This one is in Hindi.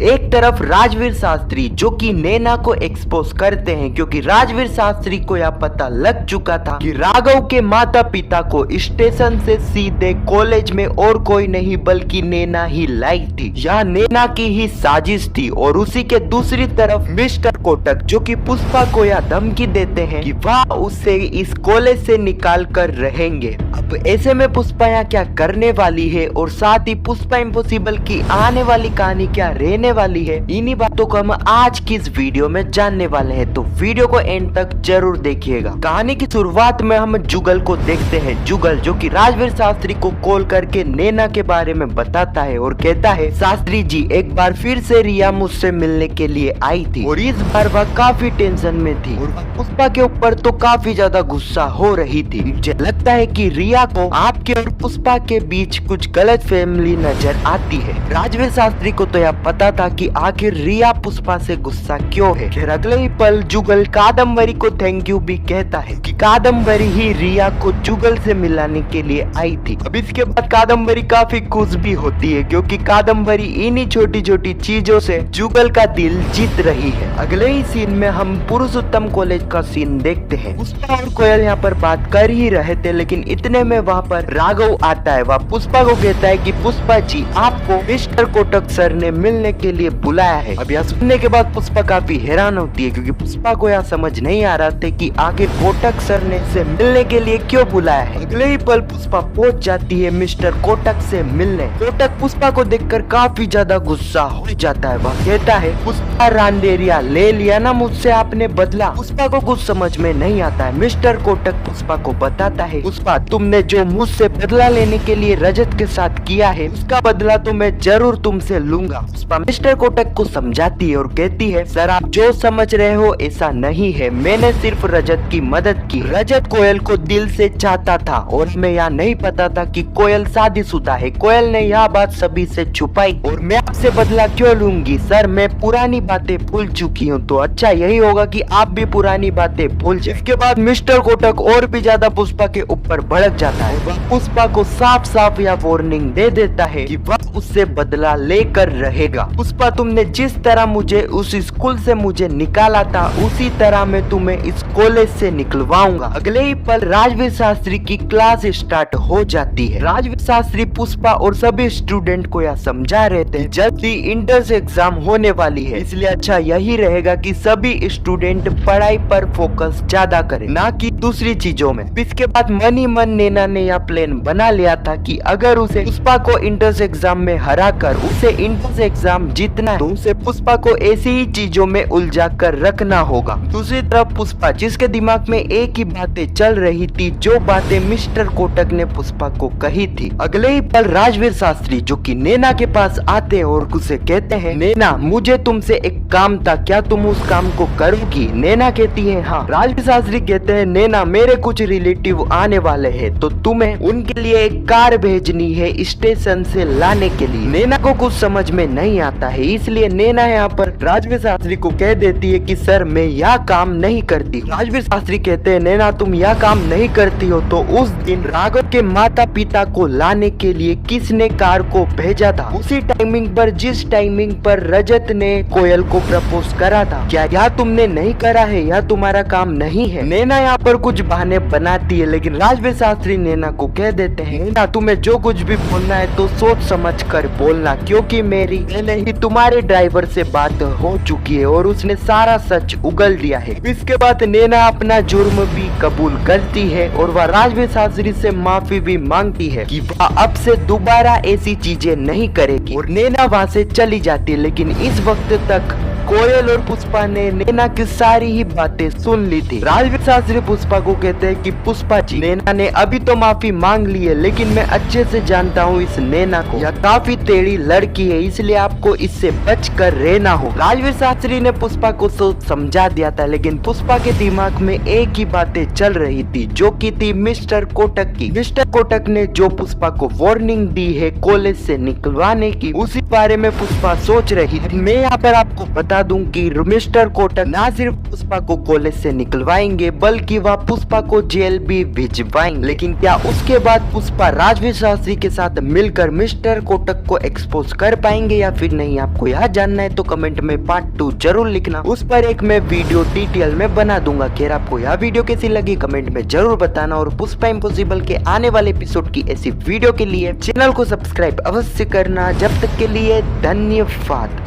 एक तरफ राजवीर शास्त्री जो कि नैना को एक्सपोज करते हैं, क्योंकि राजवीर शास्त्री को यह पता लग चुका था कि राघव के माता पिता को स्टेशन से सीधे कॉलेज में और कोई नहीं बल्कि नैना ही लाई थी। यह नैना की ही साजिश थी। और उसी के दूसरी तरफ मिस्टर कोटक जो कि पुष्पा को यह धमकी देते हैं कि वह उसे इस कॉलेज से निकाल कर रहेंगे। अब ऐसे में पुष्पा यहाँ क्या करने वाली है और साथ ही पुष्पा इम्पॉसिबल की आने वाली कहानी क्या रहने वाली है, इन्हीं बातों को हम आज की इस वीडियो में जानने वाले हैं। तो वीडियो को एंड तक जरूर देखिएगा। कहानी की शुरुआत में हम जुगल को देखते हैं। जुगल जो कि राजवीर शास्त्री को कॉल करके नैना के बारे में बताता है और कहता है, शास्त्री जी एक बार फिर से रिया मुझसे मिलने के लिए आई थी और इस बार वह काफी टेंशन में थी और पुष्पा के ऊपर तो काफी ज्यादा गुस्सा हो रही थी। मुझे लगता है कि रिया को आपके और पुष्पा के बीच कुछ गलत फैमिली नजर आती है। राजवीर शास्त्री को तो यह पता था कि आखिर रिया पुष्पा से गुस्सा क्यों है। फिर अगले ही पल जुगल कादम्बरी को थैंक यू भी कहता है कि कादम्बरी ही रिया को जुगल से मिलाने के लिए आई थी। अब इसके बाद कादम्बरी काफी खुश भी होती है क्योंकि कादम्बरी इन्हीं छोटी छोटी चीजों से जुगल का दिल जीत रही है। अगले ही सीन में हम पुरुषोत्तम कॉलेज का सीन देखते हैं। पुष्पा और कोयल यहाँ पर बात कर ही रहे थे, लेकिन इतने में वहाँ पर राघव आता है। वह पुष्पा को कहता है कि पुष्पा जी आपको मिस्टर कोटक सर ने मिलने के लिए बुलाया है। अब यह सुनने के बाद पुष्पा काफी हैरान होती है क्योंकि पुष्पा को यह समझ नहीं आ रहा था कि आखिर कोटक सर ने से मिलने के लिए क्यों बुलाया है। अगले ही पल पुष्पा पहुंच जाती है मिस्टर कोटक से मिलने। कोटक पुष्पा को देखकर काफी ज्यादा गुस्सा हो जाता है। वह कहता है, पुष्पा रांडेरिया ले लिया ना मुझसे आपने बदला। पुष्पा को कुछ समझ में नहीं आता है। मिस्टर कोटक पुष्पा को बताता है, पुष्पा तुमने जो मुझसे बदला लेने के लिए रजत के साथ किया है उसका बदला तो मैं जरूर तुमसे लूंगा। पुष्पा मिस्टर कोटक को समझाती है और कहती है, सर आप जो समझ रहे हो ऐसा नहीं है, मैंने सिर्फ रजत की मदद की। रजत कोयल को दिल से चाहता था और हमें यहाँ नहीं पता था कि कोयल शादीशुदा है। कोयल ने यह बात सभी से छुपाई और मैं आपसे बदला क्यों लूंगी। सर मैं पुरानी बातें भूल चुकी हूँ, तो अच्छा यही होगा कि आप भी पुरानी बातें भूल जाए। इसके बाद मिस्टर कोटक और भी ज्यादा पुष्पा के ऊपर भड़क जाता है। वह पुष्पा को साफ साफ यह वार्निंग दे देता है कि वह उससे बदला लेकर रहेगा। पुष्पा तुमने जिस तरह मुझे उस स्कूल से मुझे निकाला था उसी तरह मैं तुम्हें इस कॉलेज से निकलवाऊंगा। अगले ही पल राजवीर शास्त्री की क्लास स्टार्ट हो जाती है। राजवीर शास्त्री पुष्पा और सभी स्टूडेंट को यह समझा रहे थे जल्दी इंटर्स एग्जाम होने वाली है, इसलिए अच्छा यही रहेगा कि सभी स्टूडेंट पढ़ाई पर फोकस ज्यादा करें ना कि दूसरी चीजों में। इसके बाद मन ही मन नैना ने यह प्लान बना लिया था कि अगर उसे पुष्पा को इंटर्स एग्जाम में हराकर उसे इंटर्स एग्जाम जीतना है तो उसे पुष्पा को ऐसी ही चीजों में उलझा कर रखना होगा। दूसरी तरफ पुष्पा जिसके दिमाग में एक ही बातें चल रही थी, जो बातें मिस्टर कोटक ने पुष्पा को कही थी। अगले ही पल राजवीर शास्त्री जो कि नैना के पास आते हैं और उसे कहते हैं, नैना मुझे तुमसे एक काम था, क्या तुम उस काम को करोगी। नैना कहती है हाँ। राजवीर शास्त्री कहते हैं, नैना मेरे कुछ रिलेटिव आने वाले हैं तो तुम्हें उनके लिए एक कार भेजनी है स्टेशन से लाने के लिए। नैना को कुछ समझ में नहीं आता है, इसलिए नैना यहाँ पर राजवीर शास्त्री को कह देती है कि सर मैं यह काम नहीं करती। राजवीर शास्त्री कहते हैं, नैना तुम यह काम नहीं करती हो तो उस दिन राघव के माता पिता को लाने के लिए किसने कार को भेजा था, उसी टाइमिंग पर जिस टाइमिंग पर रजत ने कोयल को प्रपोज करा था, क्या यह तुमने नहीं करा है, यह तुम्हारा काम नहीं है। नैना यहाँ पर कुछ बहाने बनाती है, लेकिन राजवीर शास्त्री नैना को कह देते हैं, नैना तुम्हें जो कुछ भी बोलना है तो सोच समझ कर बोलना, क्योंकि मेरी नहीं तुम्हारे ड्राइवर से बात हो चुकी है और उसने सारा सच उगल दिया है। इसके बाद नैना अपना जुर्म भी कबूल करती है और वह राजवीर शास्त्री से माफी भी मांगती है कि वह अब से दोबारा ऐसी चीजें नहीं करेगी और नैना वहाँ से चली जाती है। लेकिन इस वक्त तक कोयल और पुष्पा ने नैना की सारी ही बातें सुन ली थी। राजवीर शास्त्री पुष्पा को कहते हैं कि पुष्पा जी नैना ने अभी तो माफी मांग ली है, लेकिन मैं अच्छे से जानता हूँ इस नैना को, यह काफी टेढ़ी लड़की है, इसलिए आपको इससे बच कर रहना हो। राजवीर शास्त्री ने पुष्पा को सोच समझा दिया था, लेकिन पुष्पा के दिमाग में एक ही बातें चल रही थी जो की थी मिस्टर कोटक की। मिस्टर कोटक ने जो पुष्पा को वार्निंग दी है कॉलेज से निकलवाने की, उसी बारे में पुष्पा सोच रही थी। मैं यहाँ पर आपको बता दूं कि मिस्टर कोटक ना सिर्फ पुष्पा को कॉलेज से निकलवाएंगे बल्कि वह पुष्पा को जेल भी भिजवाएंगे। लेकिन क्या उसके बाद पुष्पा राजवीर शास्त्री के साथ मिलकर मिस्टर कोटक को एक्सपोज कर पाएंगे या फिर नहीं, आपको यह जानना है तो कमेंट में पार्ट 2 जरूर लिखना, उस पर एक मैं वीडियो डिटेल में बना दूंगा। खैर आपको यह वीडियो कैसी लगी कमेंट में जरूर बताना और पुष्पा इम्पॉसिबल के आने वाले एपिसोड की ऐसी वीडियो के लिए चैनल को सब्सक्राइब अवश्य करना। जब तक के लिए धन्यवाद।